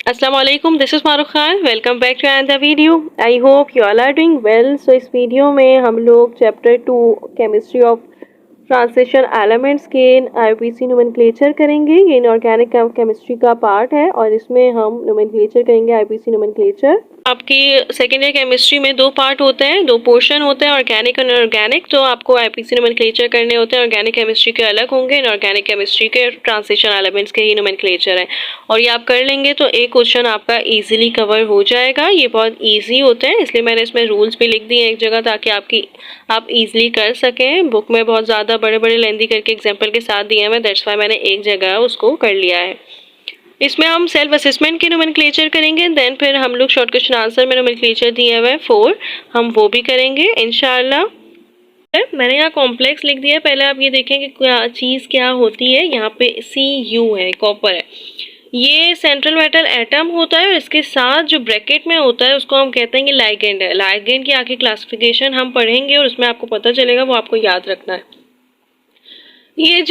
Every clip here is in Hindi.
Assalamu alaikum, this is Maruk Khan. Welcome back to another video. I hope you all are doing well. So इस वीडियो में हम लोग chapter 2 chemistry of transition elements के आईपीसी नोमेनक्लेचर करेंगे। ये इनऑर्गेनिक केमिस्ट्री का पार्ट है और इसमें हम नोमेनक्लेचर करेंगे आईपीसी नोमेनक्लेचर। आपकी सेकेंड ईयर केमिस्ट्री में दो पार्ट होते हैं, दो पोर्शन होते हैं, ऑर्गेनिक और इनऑर्गेनिक। तो आपको आईपीसी नोमेनक्लेचर करने होते हैं। ऑर्गेनिक केमिस्ट्री के अलग होंगे, इनऑर्गेनिक केमिस्ट्री के ट्रांजिशन एलिमेंट्स के ही नोमेनक्लेचर है। और ये आप कर लेंगे तो एक क्वेश्चन आपका इजीली कवर हो जाएगा। ये बहुत इजी होते हैं, इसलिए मैंने इसमें रूल्स भी लिख दिए एक जगह ताकि आप इजीली कर सकें। बुक में बहुत ज़्यादा बड़े बड़े लेंदी करके एग्जाम्पल के साथ दिए हैं, दैट्स वाई मैंने एक जगह उसको कर लिया है। इसमें हम सेल्फ असेसमेंट की नोमेनक्लेचर करेंगे, देन फिर हम लोग शॉर्ट क्वेश्चन आंसर में नोमेनक्लेचर दिया हुआ है 4, हम वो भी करेंगे इंशाल्लाह। मैंने यहाँ कॉम्प्लेक्स लिख दिया है। पहले आप ये देखें कि क्या चीज़ क्या होती है। यहाँ पे Cu है, कॉपर है। ये सेंट्रल मेटल एटम होता है और इसके साथ जो ब्रैकेट में होता है उसको हम कहते हैं कि लाइगेंड है। लाइगेंड की आगे क्लासिफिकेशन हम पढ़ेंगे और उसमें आपको पता चलेगा, वो आपको याद रखना है। ये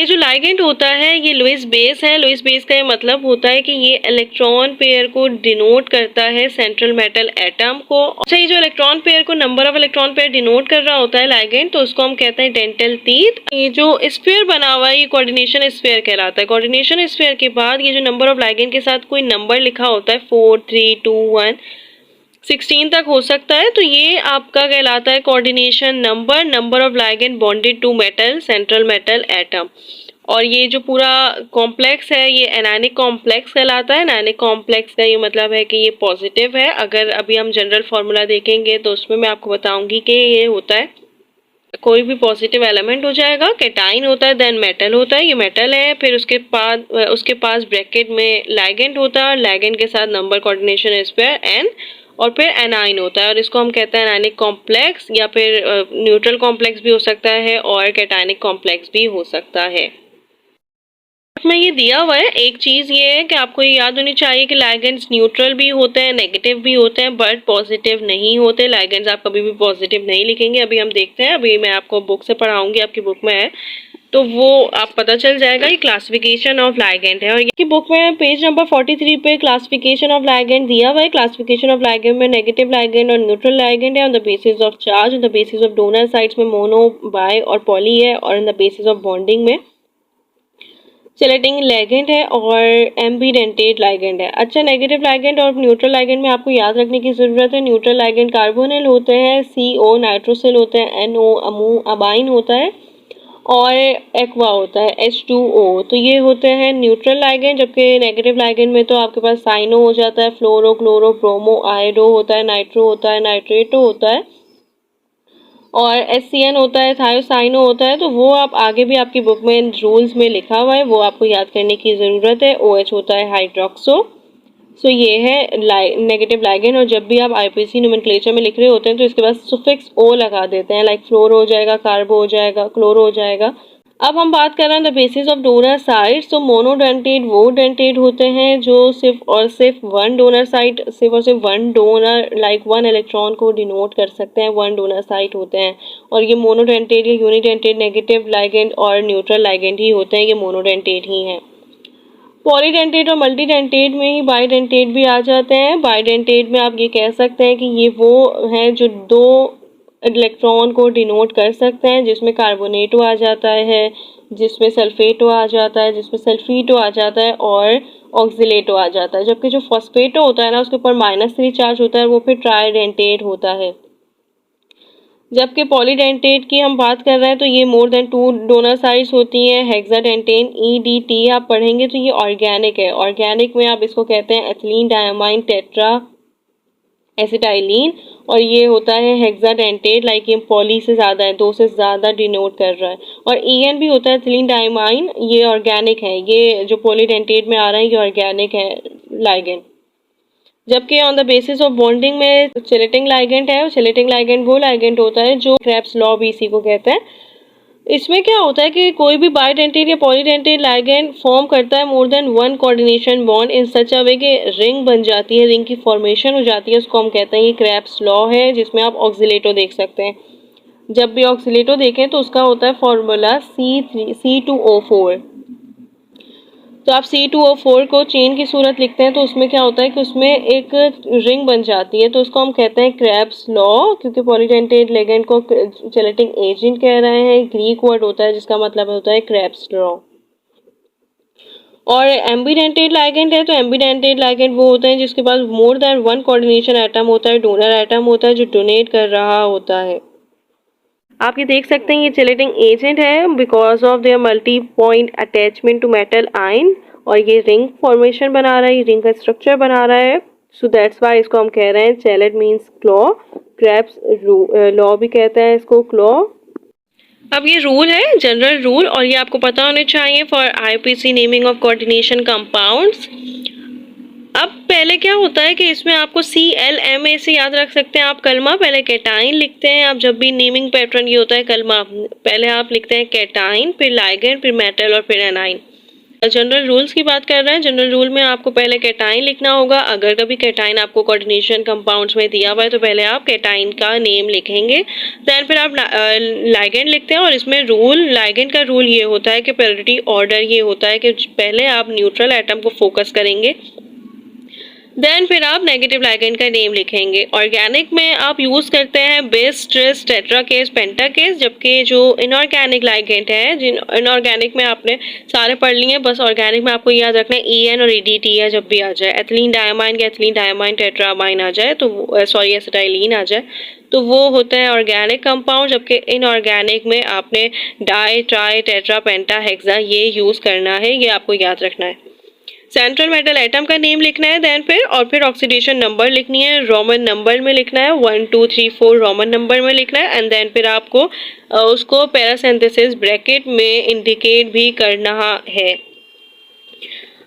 जो लाइगेंड होता है ये लुईस बेस है। लुईस बेस का ये मतलब होता है कि ये इलेक्ट्रॉन पेयर को डिनोट करता है, सेंट्रल मेटल एटम को। अच्छा, ये जो इलेक्ट्रॉन पेयर को number of electron pair denote कर रहा होता है लाइगेंड, तो उसको हम कहते हैं डेंटल टीथ। ये जो स्फीयर बना हुआ है ये कोऑर्डिनेशन स्फीयर कहलाता है। कोऑर्डिनेशन स्फीयर के बाद ये जो नंबर ऑफ लाइगेंड के साथ कोई नंबर लिखा होता है 4, 3, 2, 1, 16 तक हो सकता है, तो ये आपका कहलाता है coordination number, number of ligand bonded to metal, central metal atom. और ये जो पूरा कॉम्प्लेक्स है ये एनायनिक कॉम्प्लेक्स कहलाता है। एनायनिक कॉम्प्लेक्स का ये मतलब है कि ये पॉजिटिव है। अगर अभी हम जनरल फार्मूला देखेंगे तो उसमें मैं आपको बताऊंगी कि ये होता है कोई भी पॉजिटिव एलिमेंट हो जाएगा, कैटाइन होता है, देन मेटल होता है, ये मेटल है। फिर उसके पास ब्रैकेट में लाइगेंड होता है और लाइगेंड के साथ नंबर कोऑर्डिनेशन स्क्वायर एन, और फिर एनाइन होता है और इसको हम कहते हैं एनायनिक कॉम्प्लेक्स, या फिर न्यूट्रल कॉम्प्लेक्स भी हो सकता है और कैटायनिक कॉम्प्लेक्स भी हो सकता है। इसमें ये दिया हुआ है, एक चीज़ ये है कि आपको ये याद होनी चाहिए कि लाइगेंड्स न्यूट्रल भी होते हैं, नेगेटिव भी होते हैं, बट पॉजिटिव नहीं होते। लाइगेंड्स आप कभी भी पॉजिटिव नहीं लिखेंगे। अभी हम देखते हैं, अभी मैं आपको बुक से पढ़ाऊंगी, आपकी बुक में है तो वो आप पता चल जाएगा। ये क्लासिफिकेशन ऑफ लाइगेंड है और ये बुक में पेज नंबर 43 पे क्लासिफिकेशन ऑफ लाइगेंड दिया हुआ है। क्लासिफिकेशन ऑफ लाइगेंड में नेगेटिव लाइगेंड और न्यूट्रल लाइगेंड है। On the basis of charge, on the basis of donor sides में मोनो, बाय और पॉली है, और on the basis of bonding में चैलेटिंग लाइगेंड है और एम्बीडेंटेड लाइगेंड है। अच्छा, नेगेटिव लाइगेंड और न्यूट्रल लाइगेंड में आपको याद रखने की ज़रूरत है। न्यूट्रल लाइगेंड कार्बोनिल होते हैं, CO नाइट्रोसिल होते हैं, NO अमाइन होता है और एक्वा होता है H2O। तो ये होते हैं न्यूट्रल लाइगेंड। जबकि नेगेटिव लाइगेंड में तो आपके पास साइनो हो जाता है, फ्लोरो, क्लोरो, ब्रोमो, आयोडो होता है, नाइट्रो होता है, नाइट्रेटो होता है और SCN होता है, थायोसाइनो होता है। तो वो आप आगे भी आपकी बुक में रूल्स में लिखा हुआ है, वो आपको याद करने की ज़रूरत है। OH होता है हाइड्रोक्सो। सो ये है नेगेटिव लाइगेंड। और जब भी आप आईपीसी नोमेनक्लेचर में लिख रहे होते हैं तो इसके बाद सुफिक्स O लगा देते हैं, लाइक फ्लोरो हो जाएगा, कार्बो हो जाएगा, क्लोरो हो जाएगा। अब हम बात कर रहे हैं the basis of donor side. तो मोनोडेंटेड वो डेंटेड होते हैं जो सिर्फ वन डोनर साइड, सिर्फ और सिर्फ one donor like one electron को डिनोट कर सकते हैं, वन डोनर साइड होते हैं। और ये मोनोडेंटेड या यूनिडेंटेड नेगेटिव लाइगेंड और न्यूट्रल लाइगेंड ही होते हैं, ये मोनोडेंटेड ही हैं। पॉलीडेंटेट और मल्टीडेंटेट में ही बाइडेंटेट भी आ जाते हैं। बाइडेंटेट में आप ये कह सकते हैं कि ये वो हैं जो दो इलेक्ट्रॉन को डिनोट कर सकते हैं, जिसमें कार्बोनेटो आ जाता है, जिसमें सल्फेटो आ जाता है, जिसमें सल्फीटो आ जाता है और ऑक्सिलेटो आ जाता है। जबकि जो फॉस्फेटो होता है ना, उसके ऊपर -3 चार्ज होता है, वो फिर ट्राइडेंटेट होता है। जबकि पॉलीडेंटेट की हम बात कर रहे हैं तो ये मोर देन 2 डोनर साइड्स होती हैं। हेक्साडेंटेन EDT आप पढ़ेंगे तो ये ऑर्गेनिक है। ऑर्गेनिक में आप इसको कहते हैं एथिलीन डायमाइन टेट्रा एसिटाइलिन, और ये होता है हेक्साडेंटेट, लाइक ये पॉली से ज़्यादा है, 2 से ज़्यादा डिनोट कर रहा है। और EN भी होता है एथिलीन डायमाइन, ये ऑर्गेनिक है। ये जो पॉलीडेंटेट में आ रहा है ये ऑर्गेनिक है लाइगेंड। जबकि on the basis of bonding में चैलेटिंग लाइगेंड है। चैलेटिंग लाइगेंड वो लाइगेंड होता है जो क्रेब्स लॉ भी इसी को कहते हैं। इसमें क्या होता है कि कोई भी बाइडेंटेट या पॉलीडेंटेट लाइगेंड फॉर्म करता है more than one coordination bond in such a way कि रिंग बन जाती है, रिंग की फॉर्मेशन हो जाती है, उसको हम कहते हैं ये क्रेब्स लॉ है। जिसमें आप ऑक्सिलेटो देख सकते हैं। जब भी ऑक्सिलेटो देखें तो उसका होता है फॉर्मूला C2O4। तो आप C2O4 को चेन की सूरत लिखते हैं तो उसमें क्या होता है कि उसमें एक रिंग बन जाती है, तो उसको हम कहते हैं क्रेब्स लॉ, क्योंकि पॉलीडेंटेट लिगेंड को चेलेटिंग एजेंट कह रहे हैं। ग्रीक वर्ड होता है जिसका मतलब होता है क्रेब्स लॉ। और एम्बीडेंटेट लिगेंड है, तो एम्बीडेंटेट लिगेंड वो होते हैं जिसके पास more than one coordination atom होता है, डोनर एटम होता है जो डोनेट कर रहा होता है। आप ये देख सकते हैं ये चेलेटिंग एजेंट है because of their multi point attachment to metal ion, और ये रिंग फॉर्मेशन बना रहा है, रिंग का स्ट्रक्चर बना रहा है। सो दैट्स वाई इसको हम कह रहे हैं चेलेट मीन्स क्लॉ, क्रेब्स लॉ भी कहते हैं इसको, क्लॉ। अब ये रूल है जनरल रूल, और ये आपको पता होने चाहिए for IPC naming of coordination compounds. अब पहले क्या होता है कि इसमें आपको CLMA से याद रख सकते हैं आप कलमा, पहले कैटाइन लिखते हैं आप, जब भी नेमिंग पैटर्न ये होता है कलमा, पहले आप लिखते हैं कैटाइन, फिर लाइगेंड, फिर मेटल और फिर एनाइन। जनरल रूल्स की बात कर रहे हैं, जनरल रूल में आपको पहले कैटाइन लिखना होगा। अगर कभी कैटाइन आपको कोऑर्डिनेशन कंपाउंड्स में दिया हुआ है तो पहले आप कैटाइन का नेम लिखेंगे, देन फिर आप लाइगेंड लिखते हैं। और इसमें रूल, लाइगेंड का रूल ये होता है कि प्रायोरिटी ऑर्डर ये होता है कि पहले आप न्यूट्रल एटम को फोकस करेंगे, देन फिर आप नेगेटिव लाइगेंड का नेम लिखेंगे। ऑर्गेनिक में आप यूज़ करते हैं बेस, ट्रिस, टेट्रा केस, पेंटा केस, जबकि जो इनऑर्गेनिक लाइगेंड है, जिन इनऑर्गेनिक में आपने सारे पढ़ लिए, बस ऑर्गेनिक में आपको याद रखना है EN और EDT है। जब भी आ जाए एथिलीन डायमाइन के एथिलीन डायमाइन टेट्रामाइन आ जाए तो सॉरी एसिटाइलिन आ जाए तो वो होता है ऑर्गेनिक कंपाउंड, जबकि इनऑर्गेनिक में आपने डाई, ट्राई, टेट्रा, पेंटा, हेक्सा ये यूज़ करना है, ये आपको याद रखना है। सेंट्रल मेटल एटम का नेम लिखना है देन फिर ऑक्सीडेशन नंबर लिखनी है, रोमन नंबर में लिखना है, 1 2 3 4 रोमन नंबर में लिखना है, एंड देन फिर आपको उसको पैरासिंथेसिस ब्रैकेट में इंडिकेट भी करना है।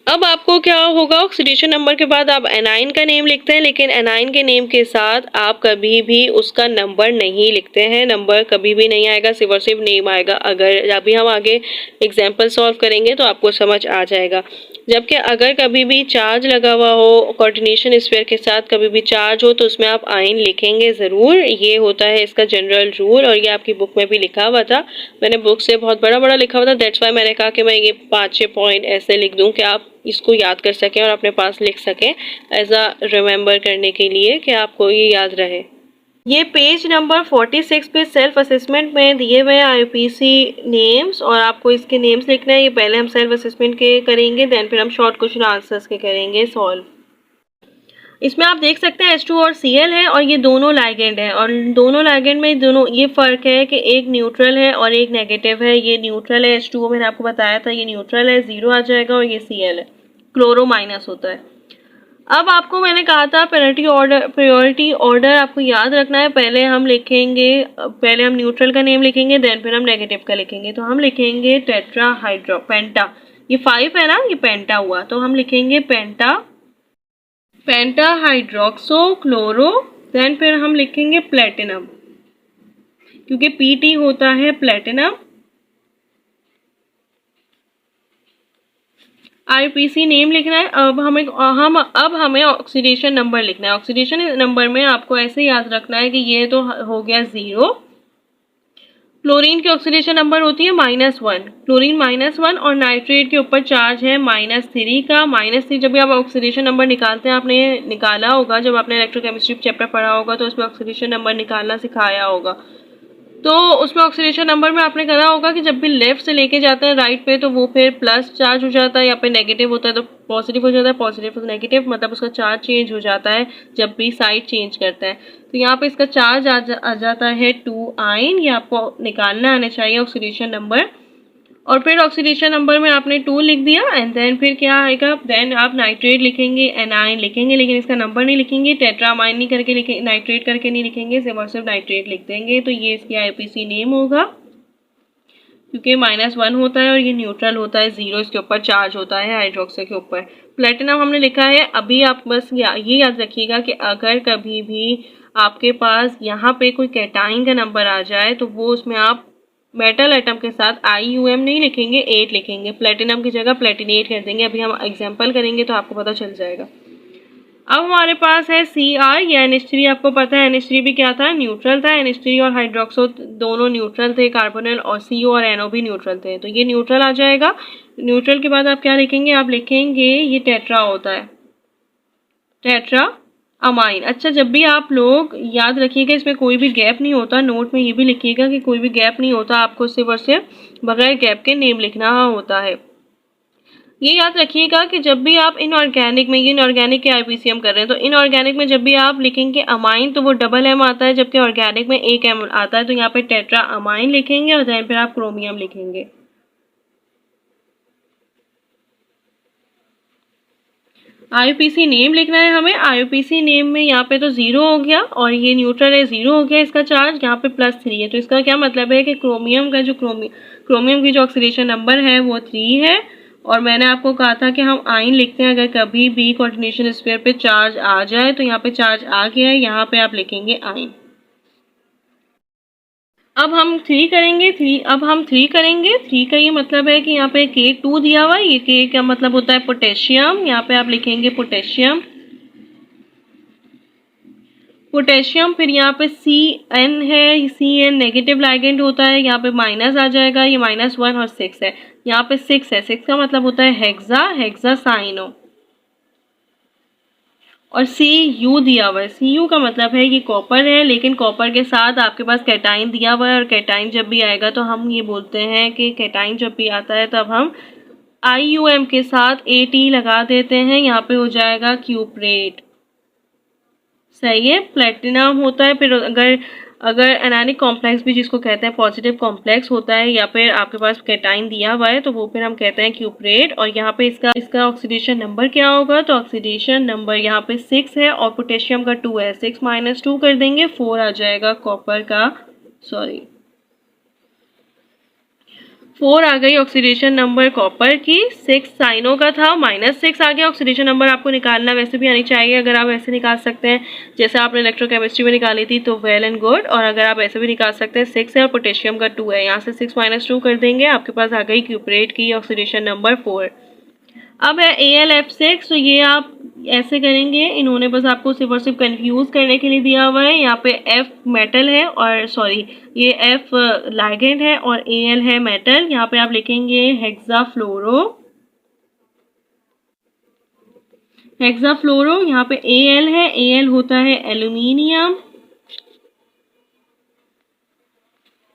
अब आपको क्या होगा, ऑक्सीडेशन नंबर के बाद आप एनाइन का नेम लिखते हैं, लेकिन एनाइन के नेम के साथ आप कभी भी उसका नंबर नहीं लिखते हैं, नंबर कभी भी नहीं आएगा, सिर्फ और सिर्फ नेम आएगा। अगर अभी हम आगे एग्जाम्पल सॉल्व करेंगे तो आपको समझ आ जाएगा। जबकि अगर कभी भी चार्ज लगा हुआ हो कोऑर्डिनेशन स्फीयर के साथ, कभी भी चार्ज हो तो उसमें आप आयन लिखेंगे ज़रूर, ये होता है इसका जनरल रूल। और ये आपकी बुक में भी लिखा हुआ था, मैंने बुक से बहुत बड़ा बड़ा लिखा हुआ था, दैट्स वाई मैंने कहा कि मैं ये 5-6 पॉइंट ऐसे लिख दूं कि आप इसको याद कर सकें और अपने पास लिख सकें एज अ रिमेंबर करने के लिए, कि आपको ये याद रहे। ये पेज नंबर 46 पे सेल्फ असेसमेंट में दिए हुए IPC नेम्स, और आपको इसके नेम्स लिखना है। ये पहले हम सेल्फ असेसमेंट के करेंगे, देन फिर हम शॉर्ट क्वेश्चन आंसर्स के करेंगे सॉल्व। इसमें आप देख सकते हैं H2 और Cl है, और ये दोनों लाइगेंड है, और दोनों लाइगेंड में दोनों ये फ़र्क है कि एक न्यूट्रल है और एक नेगेटिव है। ये न्यूट्रल है H2O, मैंने आपको बताया था ये न्यूट्रल है, 0 आ जाएगा, और ये Cl है, क्लोरो माइनस होता है। अब आपको मैंने कहा था प्रायोरिटी ऑर्डर आपको याद रखना है। पहले हम लिखेंगे, पहले हम न्यूट्रल का नेम लिखेंगे, देन फिर हम नेगेटिव का लिखेंगे। तो हम लिखेंगे टेट्रा हाइड्रो पेंटा, ये 5 है ना, ये पेंटा हुआ, तो हम लिखेंगे पेंटा हाइड्रोक्सो क्लोरो, देन फिर हम लिखेंगे प्लेटिनम, क्योंकि PT होता है प्लेटिनम। IPC नेम लिखना है। अब हमें ऑक्सीडेशन नंबर लिखना है। ऑक्सीडेशन नंबर में आपको ऐसे याद रखना है कि ये तो हो गया 0। क्लोरीन की ऑक्सीडेशन नंबर होती है -1, क्लोरीन -1, और नाइट्रेट के ऊपर चार्ज है -3 का। -3 जब भी आप ऑक्सीडेशन नंबर निकालते हैं, आपने निकाला होगा जब आपने इलेक्ट्रोकेमिस्ट्री चैप्टर पढ़ा होगा तो उसमें ऑक्सीडेशन नंबर निकालना सिखाया होगा। तो उसमें ऑक्सीडेशन नंबर में आपने करा होगा कि जब भी लेफ्ट से लेके जाते हैं राइट पे तो वो फिर प्लस चार्ज हो जाता है, या पे नेगेटिव होता है तो पॉजिटिव हो जाता है, पॉजिटिव तो नेगेटिव, मतलब उसका चार्ज चेंज हो जाता है जब भी साइड चेंज करता है। तो यहाँ पे इसका चार्ज आ जाता है 2 आयन, ये आपको निकालना आना चाहिए ऑक्सीडेशन नंबर। और फिर ऑक्सीडेशन नंबर में आपने 2 लिख दिया, एंड देन फिर क्या आएगा, देन आप नाइट्रेट लिखेंगे, एनाइन लिखेंगे, लेकिन इसका नंबर नहीं लिखेंगे, टेट्रामाइन नहीं करके लिखेंगे, नाइट्रेट करके नहीं लिखेंगे, सिर्फ और सिर्फ नाइट्रेट लिख देंगे। तो ये इसकी IPC नेम होगा, क्योंकि -1 होता है और ये न्यूट्रल होता है, 0 इसके ऊपर चार्ज होता है हाइड्रोक्साइड के ऊपर। प्लेटिनम हमने लिखा है। अभी आप बस ये याद रखिएगा कि अगर कभी भी आपके पास यहाँ पे कोई कैटाइन का नंबर आ जाए तो वो उसमें आप मेटल आइटम के साथ IUM नहीं लिखेंगे, 8 लिखेंगे, प्लेटिनम की जगह प्लेटिनेट कर देंगे। अभी हम एग्जांपल करेंगे तो आपको पता चल जाएगा। अब हमारे पास है Cr, या NH3। आपको पता है NH3 भी क्या था, न्यूट्रल था। NH3 और हाइड्रोक्सो दोनों न्यूट्रल थे, कार्बोनिल, और CO और NO भी न्यूट्रल थे, तो ये न्यूट्रल आ जाएगा। न्यूट्रल के बाद आप क्या लिखेंगे, आप लिखेंगे ये टेट्रा होता है, टेट्रा अमाइन। अच्छा, जब भी आप लोग याद रखिएगा इसमें कोई भी गैप नहीं होता, नोट में ये भी लिखिएगा कि कोई भी गैप नहीं होता, आपको सिर्फ और सिर्फ बगैर गैप के नेम लिखना होता है। ये याद रखिएगा कि जब भी आप इनऑर्गेनिक में, ये इनऑर्गेनिक के आईपीसी हम कर रहे हैं, तो इनऑर्गेनिक में जब भी आप लिखेंगे अमाइन तो वो डबल एम आता है, जबकि ऑर्गेनिक में एक एम आता है, तो यहाँ पे टेट्रा अमाइन लिखेंगे और देन फिर आप क्रोमियम लिखेंगे। आईयूपीसी नेम लिखना है हमें। आईयूपीसी नेम में यहाँ पे तो 0 हो गया और ये न्यूट्रल है, 0 हो गया इसका चार्ज, यहाँ पे +3 है, तो इसका क्या मतलब है कि क्रोमियम का जो क्रोमियम की जो ऑक्सीडेशन नंबर है वो 3 है। और मैंने आपको कहा था कि हम आइन लिखते हैं अगर कभी भी कोऑर्डिनेशन स्फीयर पे चार्ज आ जाए, तो यहाँ पे चार्ज आ गया है, यहाँ पे आप लिखेंगे आइन। अब हम 3 करेंगे, 3 का ये मतलब है कि यहाँ पे K2 दिया हुआ है, ये K का मतलब होता है पोटेशियम, यहाँ पे आप लिखेंगे पोटेशियम, पोटेशियम। फिर यहाँ पे Cn है, Cn नेगेटिव लाइगेंड होता है, यहाँ पे माइनस आ जाएगा, ये -1 और 6 है, यहाँ पे 6 है, 6 का मतलब होता है हेक्सासाइनो। और Cu दिया हुआ है, Cu का मतलब है ये कॉपर है, लेकिन कॉपर के साथ आपके पास कैटाइन दिया हुआ है, और कैटाइन जब भी आएगा तो हम ये बोलते हैं कि कैटाइन जब भी आता है तब हम IUM के साथ AT लगा देते हैं, यहाँ पे हो जाएगा क्यूप्रेट। सही है, प्लेटिनम होता है। फिर अगर एनायनिक कॉम्प्लेक्स भी जिसको कहते हैं पॉजिटिव कॉम्प्लेक्स होता है, या फिर आपके पास कैटाइन दिया हुआ है तो वो फिर हम कहते हैं क्यूप्रेट। और यहाँ पे इसका ऑक्सीडेशन नंबर क्या होगा, तो ऑक्सीडेशन नंबर यहाँ पे 6 है और पोटेशियम का 2 है, 6 - 2 कर देंगे, 4 आ जाएगा कॉपर का, 4 आ गई ऑक्सीडेशन नंबर कॉपर की। 6 साइनो का था, -6 आ गया। ऑक्सीडेशन नंबर आपको निकालना वैसे भी आनी चाहिए, अगर आप ऐसे निकाल सकते हैं जैसे आपने इलेक्ट्रोकेमिस्ट्री में निकाली थी तो वेल एंड गुड, और अगर आप ऐसे भी निकाल सकते हैं 6 है और पोटेशियम का 2 है, यहाँ से 6 - 2 कर देंगे, आपके पास आ गई क्यूप्रेट की ऑक्सीडेशन नंबर 4। अब है AlF6, तो ये आप ऐसे करेंगे, इन्होंने बस आपको सिर्फ और सिर्फ कंफ्यूज करने के लिए दिया हुआ है। यहाँ पे F मेटल है और ये F लाइगेंड है और Al है मेटल, यहाँ पे आप लिखेंगे हेक्साफ्लोरो, यहाँ पे Al है, Al होता है एल्यूमिनियम।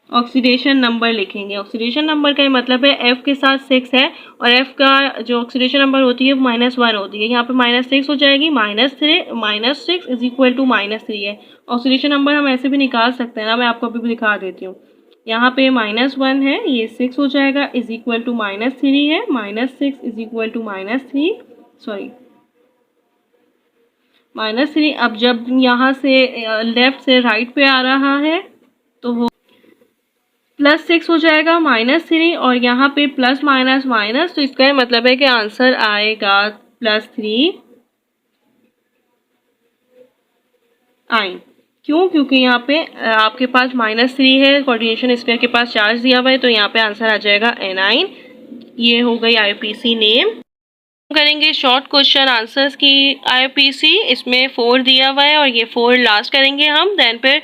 ऑक्सीडेशन नंबर लिखेंगे, ऑक्सीडेशन नंबर का मतलब है F के साथ 6 है और F का जो ऑक्सीडेशन नंबर होती है -1 होती है, यहाँ पे -6 हो जाएगी, -6 इज इक्वल टू -3 है। ऑक्सीडेशन नंबर हम ऐसे भी निकाल सकते हैं ना, मैं आपको अभी भी दिखा देती हूँ। यहाँ पे -1 है, ये 6 हो जाएगा, इज इक्वल टू -3 है, -6 इज इक्वल टू -3। अब जब यहाँ से लेफ्ट से राइट पे आ रहा है तो वो +6 हो जाएगा, -3, और यहाँ पे प्लस माइनस माइनस, तो इसका मतलब है कि आंसर आएगा +3 आइन। क्यों? क्योंकि यहाँ पे आपके पास -3 है, कोऑर्डिनेशन स्फीयर के पास चार्ज दिया हुआ है, तो यहाँ पे आंसर आ जाएगा एनाइन। ये हो गई आईपीसी नेम। करेंगे शॉर्ट क्वेश्चन आंसर्स की आईपीसी, इसमें 4 दिया हुआ है और ये 4 लास्ट करेंगे हम, देन फिर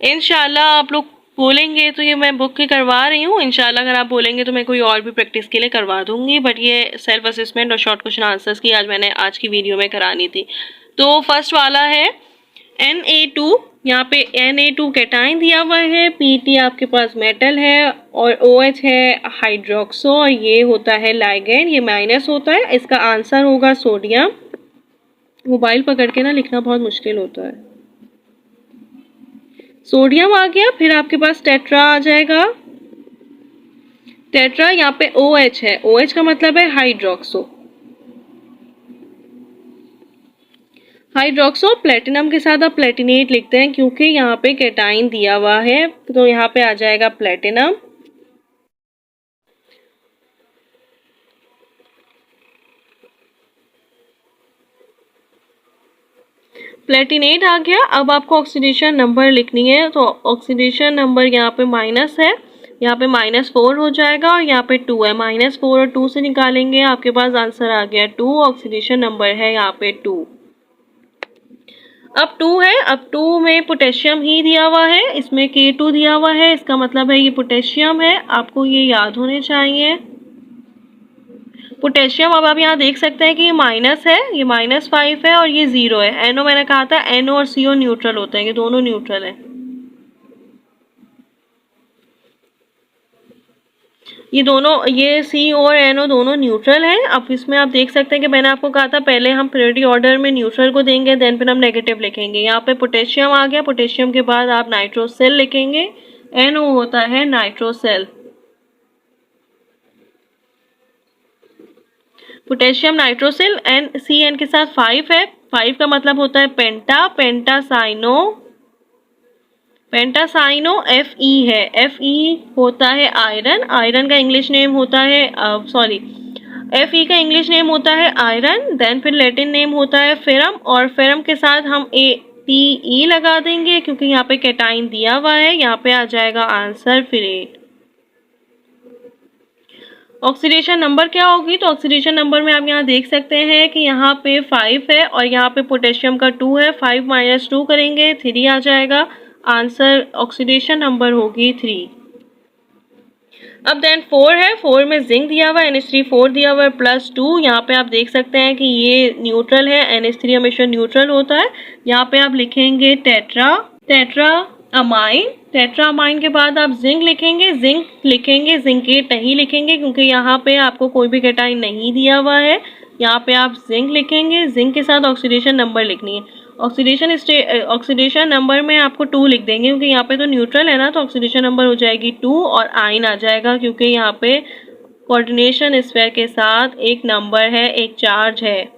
इंशाल्लाह आप लोग बोलेंगे तो ये मैं बुक की करवा रही हूँ, इंशाल्लाह अगर आप बोलेंगे तो मैं कोई और भी प्रैक्टिस के लिए करवा दूंगी, बट ये सेल्फ असेसमेंट और शॉर्ट क्वेश्चन आंसर्स की मैंने आज की वीडियो में करानी थी। तो फर्स्ट वाला है Na2, यहाँ पे Na2 कैटाइन दिया हुआ है, Pt आपके पास मेटल है और OH है हाइड्रोक्सो और ये होता है लाइगेंड, ये माइनस होता है, इसका आंसर होगा सोडियम। मोबाइल पकड़ के ना लिखना बहुत मुश्किल होता है। सोडियम आ गया, फिर आपके पास टेट्रा आ जाएगा, टेट्रा यहाँ पे OH है, OH का मतलब है हाइड्रोक्सो, हाइड्रोक्सो प्लेटिनम के साथ आप प्लेटिनेट लिखते हैं क्योंकि यहाँ पे कैटाइन दिया हुआ है, तो यहाँ पे आ जाएगा प्लेटिनम। प्लेटिनेट आ गया। अब आपको ऑक्सीडेशन नंबर लिखनी है, तो ऑक्सीडेशन नंबर यहाँ पे माइनस है, यहाँ पे -4 हो जाएगा और यहाँ पे 2 है, -4 और 2 से निकालेंगे, आपके पास आंसर आ गया 2, ऑक्सीडेशन नंबर है यहाँ पे 2। अब 2 है, अब 2 में पोटेशियम ही दिया हुआ है, इसमें K2 दिया हुआ है, इसका मतलब है ये पोटेशियम है, आपको ये याद होने चाहिए। पोटेशियम अब आप यहाँ देख सकते हैं कि ये माइनस है, ये -5 है और ये 0 है। NO मैंने कहा था NO और CO न्यूट्रल होते हैं, ये दोनों न्यूट्रल है। ये दोनों, ये CO और NO दोनों न्यूट्रल हैं। अब इसमें आप देख सकते हैं कि मैंने आपको कहा था पहले हम प्रायोरिटी ऑर्डर में न्यूट्रल को देंगे, देन फिर हम नेगेटिव लिखेंगे। यहाँ पे पोटेशियम आ गया, पोटेशियम के बाद आप नाइट्रोसेल लिखेंगे। NO होता है नाइट्रोसेल। पोटेशियम नाइट्रोसिल CN के साथ 5 है, 5 का मतलब होता है पेंटा, पेंटासाइनो, पेंटासाइनो Fe है, Fe होता है आयरन, आयरन का इंग्लिश नेम होता है Fe का इंग्लिश नेम होता है आयरन, देन फिर लैटिन नेम होता है फेरम, और फेरम के साथ हम ATE लगा देंगे क्योंकि यहाँ पे कैटाइन दिया हुआ है। यहाँ पे आ जाएगा आंसर फेरेट। ऑक्सीडेशन नंबर क्या होगी? तो ऑक्सीडेशन नंबर में आप यहाँ देख सकते हैं कि यहाँ पे 5 है और यहाँ पे पोटेशियम का 2 है, 5 - 2 करेंगे 3 आ जाएगा। आंसर ऑक्सीडेशन नंबर होगी 3। अब देन 4 है, 4 में जिंक दिया हुआ है, NH3 दिया हुआ है +2। यहाँ पे आप देख सकते हैं कि ये न्यूट्रल है, NH3 हमेशा न्यूट्रल होता है। यहाँ पे आप लिखेंगे टेट्रा अमाइन, टेट्रा अमाइन के बाद आप जिंक लिखेंगे, जिंकेट नहीं लिखेंगे क्योंकि यहाँ पे आपको कोई भी कैटाइन नहीं दिया हुआ है। यहाँ पे आप जिंक लिखेंगे, जिंक के साथ ऑक्सीडेशन नंबर लिखनी है। ऑक्सीडेशन नंबर में आपको 2 लिख देंगे क्योंकि यहाँ पे तो न्यूट्रल है ना, तो ऑक्सीडेशन नंबर हो जाएगी 2 और आयन आ जाएगा क्योंकि यहाँ पे कोऑर्डिनेशन स्फीयर के साथ एक नंबर है, एक चार्ज है।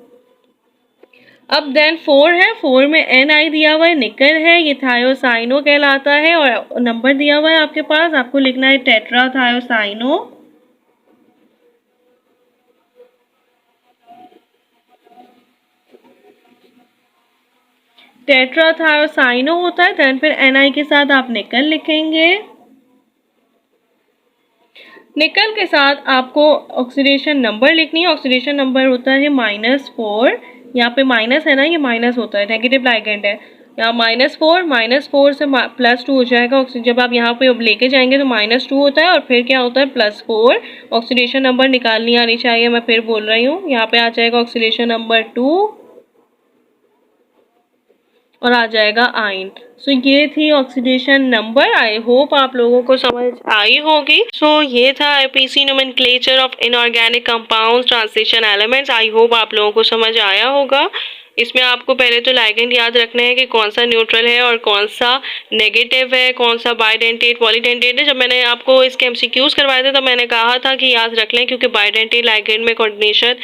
अब देन 4 है, 4 में Ni दिया हुआ है, निकल है, ये थायोसाइनो कहलाता है और नंबर दिया हुआ है आपके पास, आपको लिखना है टेट्राथायोसाइनो। टेट्राथायोसाइनो होता है, देन फिर Ni के साथ आप निकल लिखेंगे। निकल के साथ आपको ऑक्सीडेशन नंबर लिखनी है, ऑक्सीडेशन नंबर होता है -4। यहाँ पे माइनस है ना, ये माइनस होता है, नेगेटिव लाइगेंड है। यहाँ -4 से +2 हो जाएगा। जब आप यहाँ पे लेके जाएंगे तो -2 होता है और फिर क्या होता है +4। ऑक्सीडेशन नंबर निकालनी आनी चाहिए, मैं फिर बोल रही हूँ। यहाँ पे आ जाएगा ऑक्सीडेशन नंबर 2 और आ जाएगा आयन। सो ये थी ऑक्सीडेशन नंबर। आई होप आप लोगों को समझ आई होगी। सो ये था IPC nomenclature of inorganic compounds transition elements. I hope आप लोगों को समझ आया होगा। इसमें आपको पहले तो लाइगेंड याद रखना है कि कौन सा न्यूट्रल है और कौन सा नेगेटिव है, कौन सा बाइडेंटेट पॉलीडेंटेट है। जब मैंने आपको इसके MCQs करवाए थे तो मैंने कहा था कि याद रख लें क्योंकि बाइडेंटेट लाइगेंड में कोऑर्डिनेशन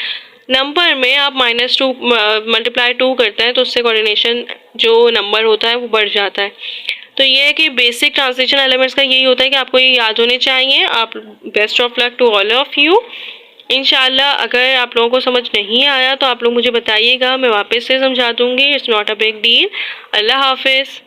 नंबर में आप -2 × 2 करते हैं तो उससे कोऑर्डिनेशन जो नंबर होता है वो बढ़ जाता है। तो ये है कि बेसिक ट्रांजिशन एलिमेंट्स का यही होता है कि आपको ये याद होने चाहिए। आप best of luck to all of you. इंशाल्लाह अगर आप लोगों को समझ नहीं आया तो आप लोग मुझे बताइएगा, मैं वापस से समझा दूंगी। It's not a big deal. अल्लाह हाफिज़।